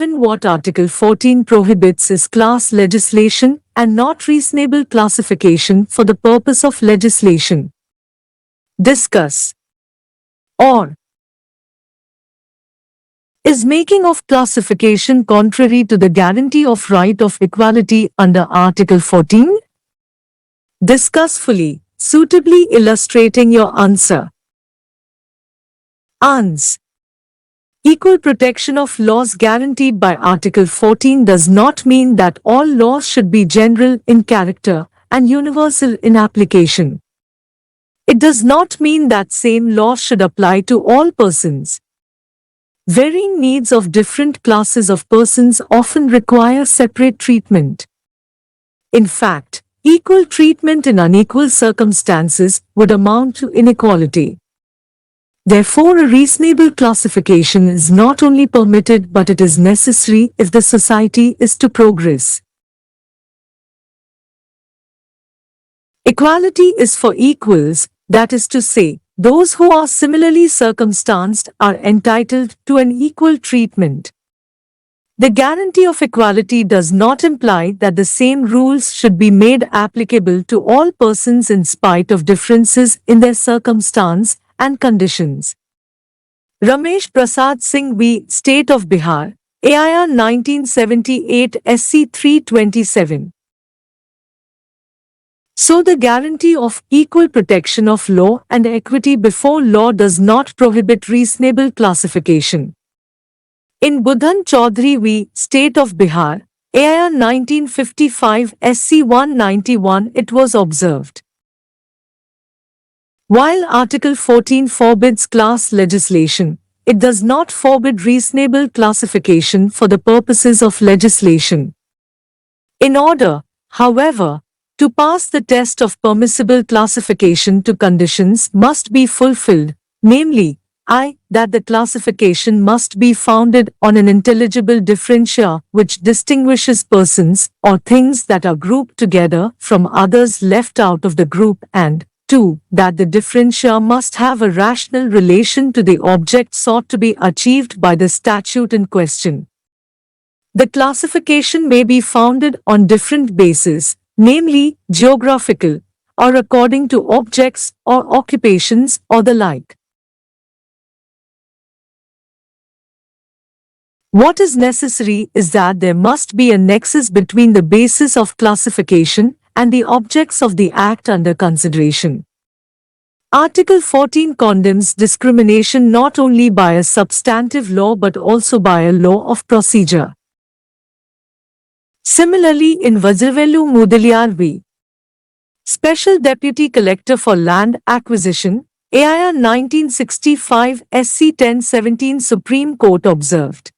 What Article 14 prohibits is class legislation and not reasonable classification for the purpose of legislation. Discuss. Or is making of classification contrary to the guarantee of right of equality under Article 14? Discuss fully, suitably illustrating your answer. Ans. Equal protection of laws guaranteed by Article 14 does not mean that all laws should be general in character and universal in application. It does not mean that same law should apply to all persons. Varying needs of different classes of persons often require separate treatment. In fact, equal treatment in unequal circumstances would amount to inequality. Therefore, a reasonable classification is not only permitted but it is necessary if the society is to progress. Equality is for equals, that is to say, those who are similarly circumstanced are entitled to an equal treatment. The guarantee of equality does not imply that the same rules should be made applicable to all persons in spite of differences in their circumstance and conditions. Ramesh Prasad Singh v. State of Bihar, AIR 1978 SC 327. So the guarantee of equal protection of law and equity before law does not prohibit reasonable classification. In Budhan Chaudhary v. State of Bihar, AIR 1955 SC 191 it was observed. While Article 14 forbids class legislation, it does not forbid reasonable classification for the purposes of legislation. In order, however, to pass the test of permissible classification, two conditions must be fulfilled, namely, I. That the classification must be founded on an intelligible differentia which distinguishes persons or things that are grouped together from others left out of the group, and 2. That the differentia must have a rational relation to the object sought to be achieved by the statute in question. The classification may be founded on different bases, namely geographical, or according to objects or occupations or the like. What is necessary is that there must be a nexus between the basis of classification and the objects of the act under consideration. Article 14 condemns discrimination not only by a substantive law but also by a law of procedure. Similarly, in Vajravelu Mudaliar v. Special Deputy Collector for Land Acquisition, AIR 1965 SC 1017 Supreme Court observed.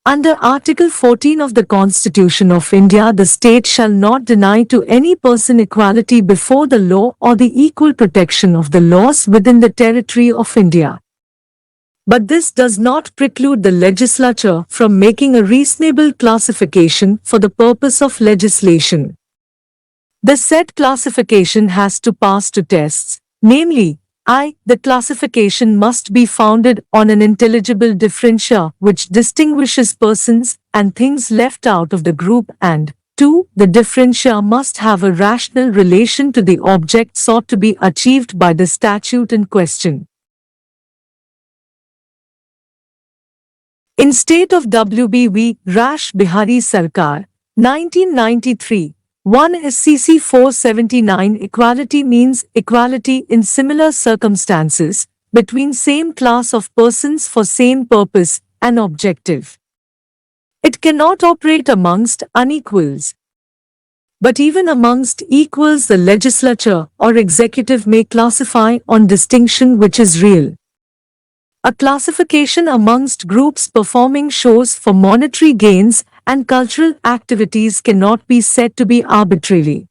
Under Article 14 of the Constitution of India, the state shall not deny to any person equality before the law or the equal protection of the laws within the territory of India. But this does not preclude the legislature from making a reasonable classification for the purpose of legislation. The said classification has to pass two tests, namely, I. The classification must be founded on an intelligible differentia which distinguishes persons and things left out of the group, and 2. The differentia must have a rational relation to the object sought to be achieved by the statute in question. In State of WBV Rash Bihari Sarkar, 1993, 1 SCC 479 equality means equality in similar circumstances between same class of persons for same purpose and objective. It cannot operate amongst unequals. But even amongst equals, the legislature or executive may classify on distinction which is real. A classification amongst groups performing shows for monetary gains and cultural activities cannot be said to be arbitrary.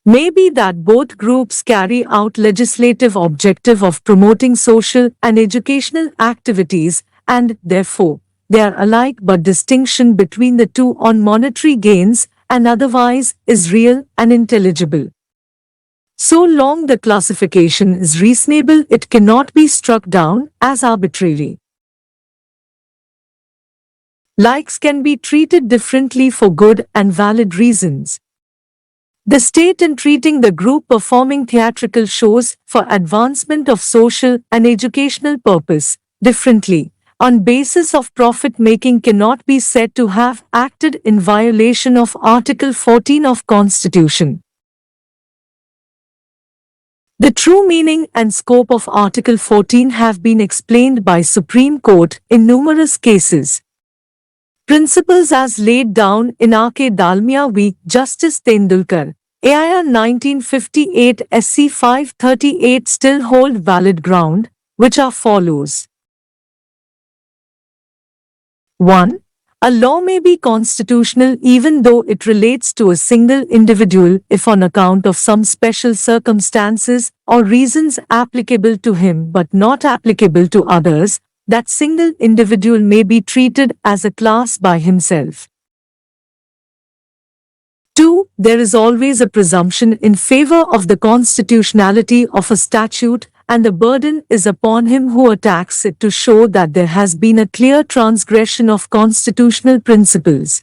Maybe that both groups carry out legislative objective of promoting social and educational activities and, therefore, they are alike, but distinction between the two on monetary gains and otherwise is real and intelligible. So long the classification is reasonable, it cannot be struck down as arbitrary. Likes can be treated differently for good and valid reasons. The state in treating the group performing theatrical shows for advancement of social and educational purpose differently on basis of profit making cannot be said to have acted in violation of Article 14 of Constitution. The true meaning and scope of Article 14 have been explained by Supreme Court in numerous cases. Principles as laid down in R.K. Dalmia v. Justice Tendulkar, AIR 1958 SC 538 still hold valid ground, which are follows. 1. A law may be constitutional even though it relates to a single individual if on account of some special circumstances or reasons applicable to him but not applicable to others, that single individual may be treated as a class by himself. 2. There is always a presumption in favor of the constitutionality of a statute, and the burden is upon him who attacks it to show that there has been a clear transgression of constitutional principles.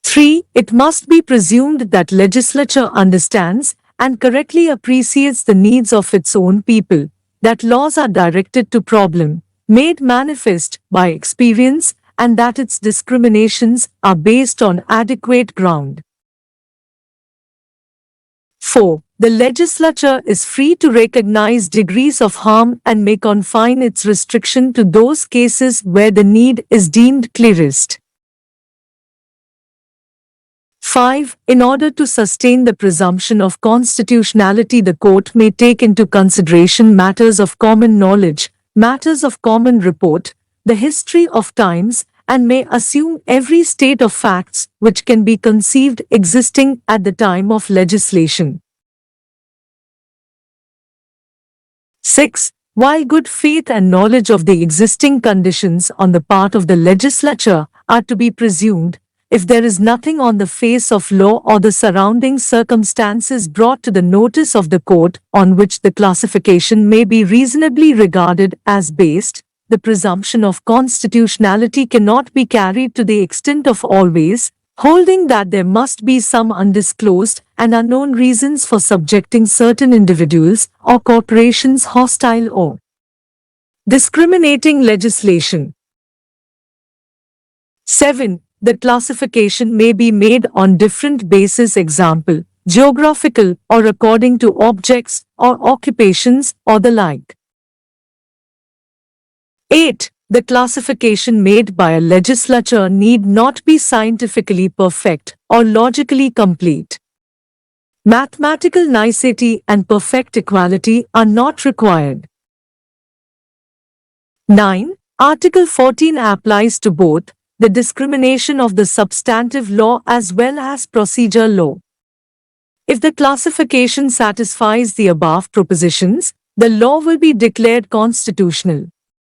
3. It must be presumed that legislature understands and correctly appreciates the needs of its own people, that laws are directed to problem, made manifest by experience, and that its discriminations are based on adequate ground. 4. The legislature is free to recognize degrees of harm and may confine its restriction to those cases where the need is deemed clearest. 5. In order to sustain the presumption of constitutionality, the court may take into consideration matters of common knowledge, matters of common report, the history of times, and may assume every state of facts which can be conceived existing at the time of legislation. 6. While good faith and knowledge of the existing conditions on the part of the legislature are to be presumed, if there is nothing on the face of law or the surrounding circumstances brought to the notice of the court on which the classification may be reasonably regarded as based, the presumption of constitutionality cannot be carried to the extent of always holding that there must be some undisclosed and unknown reasons for subjecting certain individuals or corporations hostile or discriminating legislation. 7. The classification may be made on different bases, example, geographical or according to objects or occupations or the like. 8. The classification made by a legislature need not be scientifically perfect or logically complete. Mathematical nicety and perfect equality are not required. 9. Article 14 applies to both the discrimination of the substantive law as well as procedure law. If the classification satisfies the above propositions, the law will be declared constitutional.